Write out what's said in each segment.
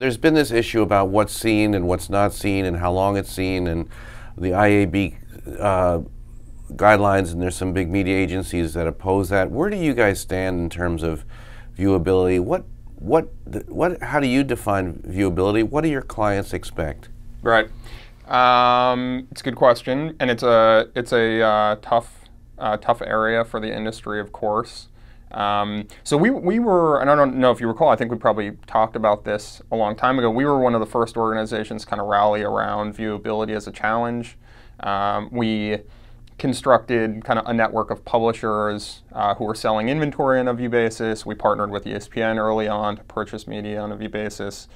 There's been this issue about what's seen and what's not seen and how long it's seen, and the IAB guidelines, and there's some big media agencies that oppose that. Where do you guys stand in terms of viewability? How do you define viewability? What do your clients expect? Right. It's a good question, and it's a tough area for the industry, of course. So we were, and I don't know if you recall, I think we probably talked about this a long time ago. We were one of the first organizations to kind of rally around viewability as a challenge. We constructed kind of a network of publishers who were selling inventory on a view basis. We partnered with ESPN early on to purchase media on a view basis.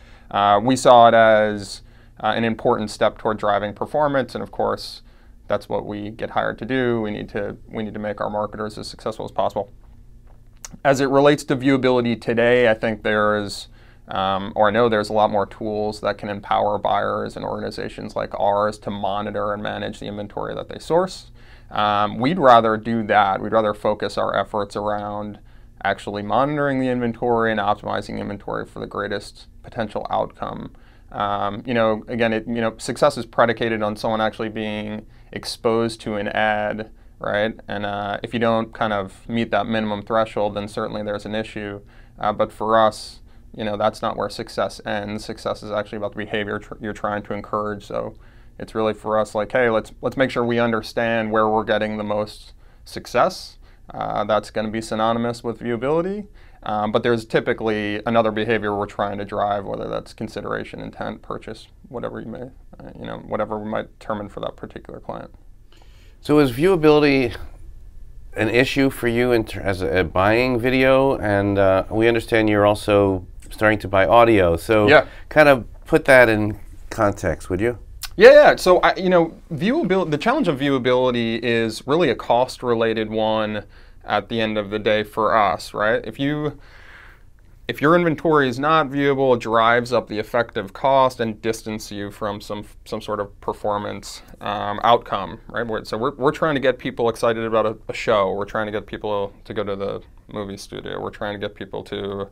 We saw it as an important step toward driving performance, and of course, that's what we get hired to do. We need to make our marketers as successful as possible. As it relates to viewability today, I think there's, or I know there's a lot more tools that can empower buyers and organizations like ours to monitor and manage the inventory that they source. We'd rather do that. We'd rather focus our efforts around actually monitoring the inventory and optimizing inventory for the greatest potential outcome. Again, success is predicated on someone actually being exposed to an ad, right? And if you don't kind of meet that minimum threshold, then certainly there's an issue. But for us, that's not where success ends. Success is actually about the behavior you're trying to encourage. So it's really for us like, hey, let's make sure we understand where we're getting the most success. That's going to be synonymous with viewability. But there's typically another behavior we're trying to drive, whether that's consideration, intent, purchase, whatever you may, whatever we might determine for that particular client. So is viewability an issue for you as a buying video? And we understand you're also starting to buy audio. So yeah, kind of put that in context, would you? Yeah. So viewability. The challenge of viewability is really a cost-related one at the end of the day for us, right? If your inventory is not viewable, it drives up the effective cost and distance you from some sort of performance outcome, right? So we're trying to get people excited about a show. We're trying to get people to go to the movie studio. We're trying to get people to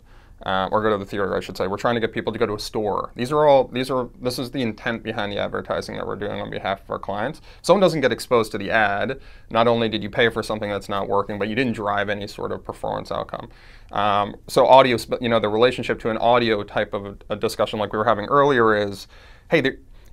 or go to the theater, I should say. We're trying to get people to go to a store. This is the intent behind the advertising that we're doing on behalf of our clients. If someone doesn't get exposed to the ad, not only did you pay for something that's not working, but you didn't drive any sort of performance outcome. So audio, the relationship to an audio type of a discussion like we were having earlier is, hey,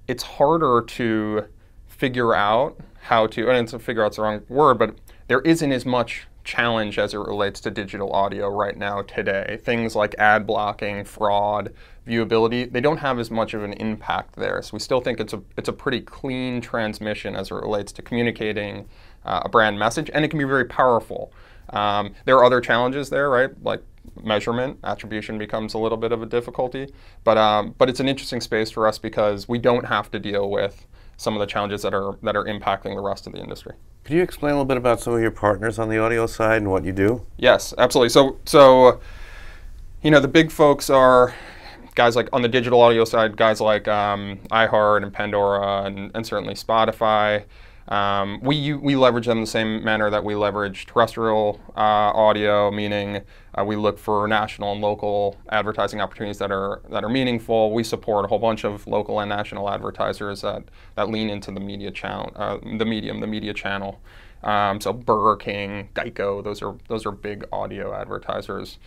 it's harder to figure out how to, and figure out's the wrong word, but there isn't as much challenge as it relates to digital audio right now today. Things like ad blocking, fraud, viewability, they don't have as much of an impact there. So we still think it's a pretty clean transmission as it relates to communicating a brand message, and it can be very powerful. There are other challenges there, right? Like measurement, attribution becomes a little bit of a difficulty, but it's an interesting space for us because we don't have to deal with some of the challenges that are impacting the rest of the industry. Could you explain a little bit about some of your partners on the audio side and what you do? Yes, absolutely. So the big folks are guys like on the digital audio side, guys like iHeart and Pandora and certainly Spotify. We leverage them in the same manner that we leverage terrestrial audio, meaning we look for national and local advertising opportunities that are meaningful. We support a whole bunch of local and national advertisers that lean into the media channel, the media channel. So Burger King, Geico, those are big audio advertisers.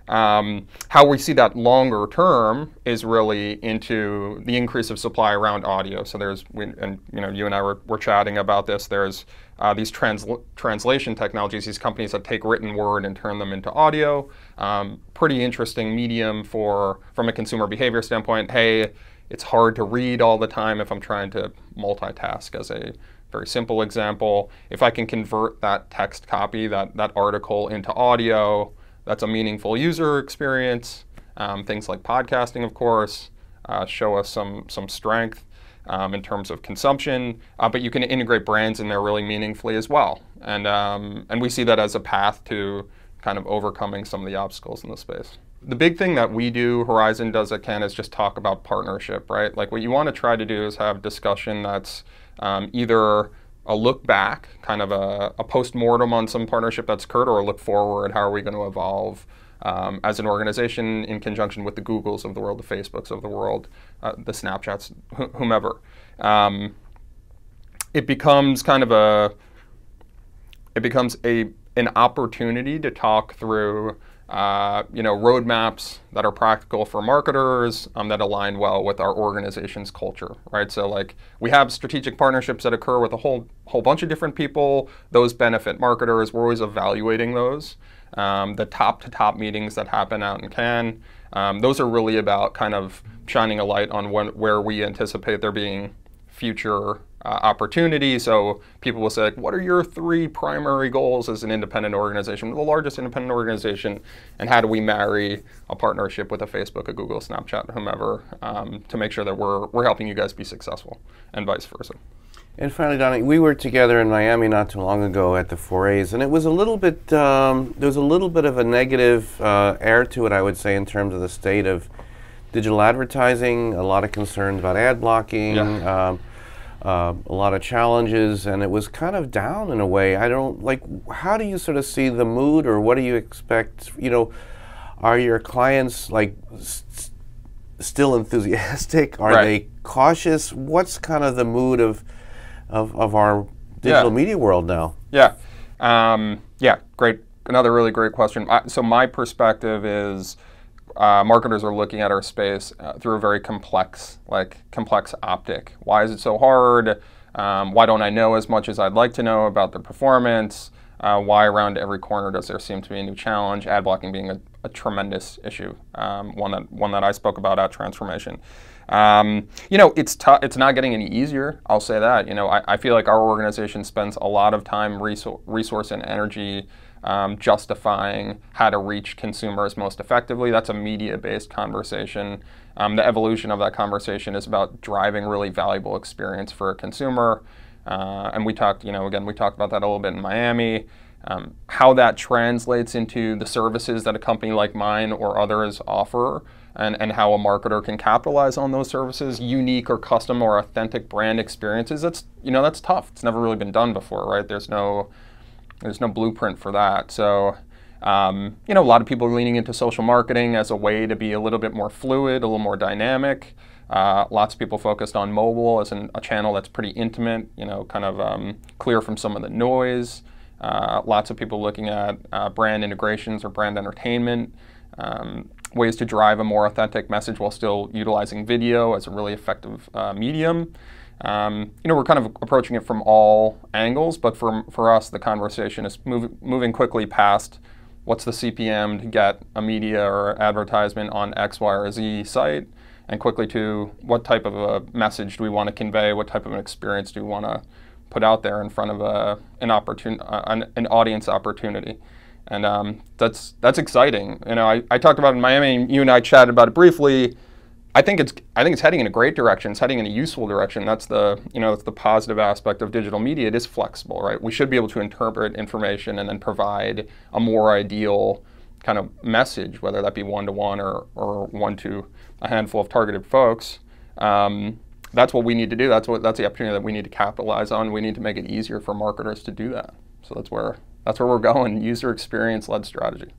How we see that longer term is really into the increase of supply around audio. So you and I were chatting about this. There's these translation technologies, these companies that take written word and turn them into audio. Pretty interesting medium from a consumer behavior standpoint. Hey, it's hard to read all the time if I'm trying to multitask, as a very simple example. If I can convert that text copy, that article into audio, that's a meaningful user experience. Things like podcasting, of course, show us some strength in terms of consumption, but you can integrate brands in there really meaningfully as well. And we see that as a path to kind of overcoming some of the obstacles in the space. The big thing that we do, Horizon does at Ken, is just talk about partnership, right? Like what you want to try to do is have discussion that's either a look back, kind of a post-mortem on some partnership that's occurred, or a look forward, how are we going to evolve as an organization in conjunction with the Googles of the world, the Facebooks of the world, the Snapchats, whomever. It becomes kind of an opportunity to talk through roadmaps that are practical for marketers, that align well with our organization's culture, right? So like we have strategic partnerships that occur with a whole bunch of different people. Those benefit marketers. We're always evaluating those. The top-to-top meetings that happen out in Cannes, those are really about kind of shining a light on where we anticipate there being future opportunity. So people will say, like, what are your 3 primary goals as an independent organization, the largest independent organization, and how do we marry a partnership with a Facebook, a Google, Snapchat, whomever, to make sure that we're helping you guys be successful, and vice versa. And finally, Donnie, we were together in Miami not too long ago at the 4As, and it was a little bit, there was a little bit of a negative air to it, I would say, in terms of the state of digital advertising, a lot of concerns about ad blocking. Yeah. A lot of challenges, and it was kind of down in a way. I don't like. How do you sort of see the mood, or what do you expect? Are your clients like still enthusiastic? Are they cautious? What's kind of the mood of our digital media world now? Yeah, great. Another really great question. So my perspective is, marketers are looking at our space through a very complex optic. Why is it so hard? Why don't I know as much as I'd like to know about the performance? Why around every corner does there seem to be a new challenge? Ad blocking being a tremendous issue, one that I spoke about at Transformation. It's tough. It's not getting any easier. I'll say that. I feel like our organization spends a lot of time, resource, and energy justifying how to reach consumers most effectively. That's a media-based conversation. The evolution of that conversation is about driving really valuable experience for a consumer. And we talked, we talked about that a little bit in Miami. How that translates into the services that a company like mine or others offer, and how a marketer can capitalize on those services, unique or custom or authentic brand experiences. That's tough. It's never really been done before, right? There's no blueprint for that. So, a lot of people are leaning into social marketing as a way to be a little bit more fluid, a little more dynamic. Lots of people focused on mobile as a channel that's pretty intimate, clear from some of the noise. Lots of people looking at brand integrations or brand entertainment, ways to drive a more authentic message while still utilizing video as a really effective medium. We're kind of approaching it from all angles, but for us, the conversation is moving quickly past what's the CPM to get a media or advertisement on X, Y, or Z site, and quickly to what type of a message do we want to convey, what type of an experience do we want to put out there in front of an audience opportunity. And that's exciting. I talked about it in Miami, you and I chatted about it briefly. I think it's heading in a great direction. It's heading in a useful direction. That's that's the positive aspect of digital media. It is flexible, right? We should be able to interpret information and then provide a more ideal kind of message, whether that be one-to-one or one to a handful of targeted folks. That's what we need to do. That's the opportunity that we need to capitalize on. We need to make it easier for marketers to do that. So that's where we're going. User experience-led strategy.